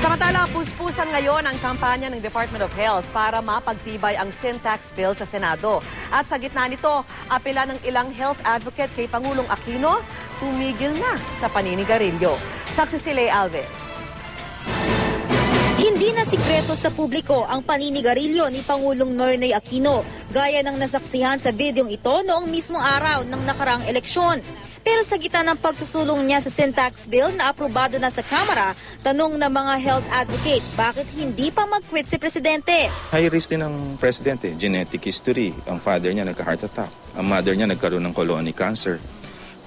Samantala, puspusan ngayon ang kampanya ng Department of Health para mapagtibay ang sin tax bill sa Senado. At sa gitna nito, apela ng ilang health advocate kay Pangulong Aquino, tumigil na sa paninigarilyo. Saksi si Lea Alves. Hindi na sikreto sa publiko ang paninigarilyo ni Pangulong Noynoy Aquino, gaya ng nasaksihan sa videong ito noong mismong araw ng nakaraang eleksyon. Pero sa gitna ng pagsusulong niya sa sin tax bill na aprobado na sa Kamara, tanong ng mga health advocate, bakit hindi pa mag-quit si Presidente? High risk din ng Presidente, genetic history. Ang father niya nagka-heart attack, ang mother niya nagkaroon ng colony cancer.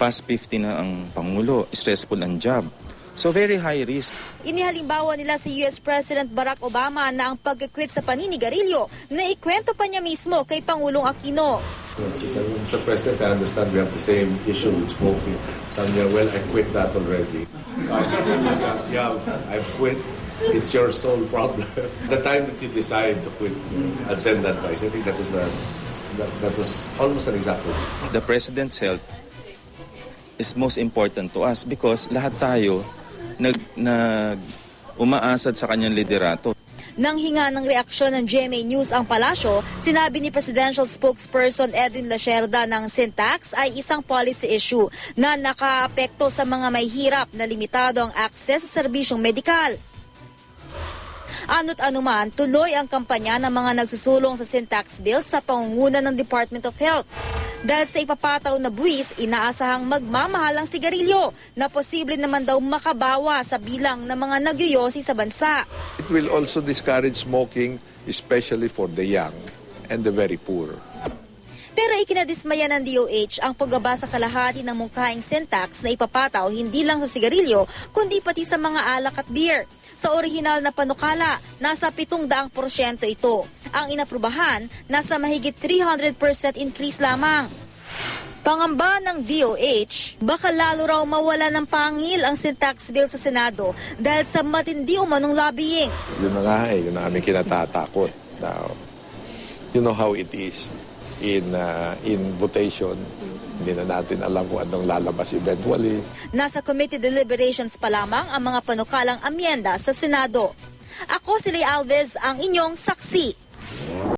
Past 50 na ang Pangulo, stressful ang job. So very high risk. Inihalimbawa nila si US President Barack Obama na ang pag-quit sa paninigarilyo na ikwento pa niya mismo kay Pangulong Aquino. Yes, Mr. President, I understand we have the same issue with smoking. Sabi niya, well, I quit that already. So I've quit. It's your sole problem. The time that you decide to quit and send that advice, I think that was almost an example. The President's health is most important to us because lahat tayo umaasad sa kanyang liderato. Nang hinga ng reaksyon ng GMA News ang palasyo, sinabi ni Presidential Spokesperson Edwin Lacerda ng sin tax ay isang policy issue na nakaapekto sa mga may hirap na limitado ang access sa serbisyong medikal. Ano't anuman, tuloy ang kampanya ng mga nagsusulong sa sin tax bill sa pangunguna ng Department of Health. Dahil sa ipapataw na buwis, inaasahang magmamahal ang sigarilyo na posible naman daw makabawa sa bilang ng mga nagyoyosi sa bansa. It will also discourage smoking, especially for the young and the very poor. Pero ikinadismaya ng DOH ang pagbaba sa kalahati ng mungkahing sin tax na ipapataw hindi lang sa sigarilyo, kundi pati sa mga alak at beer. Sa orihinal na panukala, nasa 700% ito. Ang inaprubahan, nasa mahigit 300% increase lamang. Pangamba ng DOH, baka lalo raw mawala ng pangil ang sin tax bill sa Senado dahil sa matindi umanong lobbying. Yun na nga yun na aming kinatatakot. Now, you know how it is in votation. Hindi na natin alam kung anong lalabas eventually. Nasa committee deliberations pa lamang ang mga panukalang amyenda sa Senado. Ako si Lea Alves, ang inyong saksi.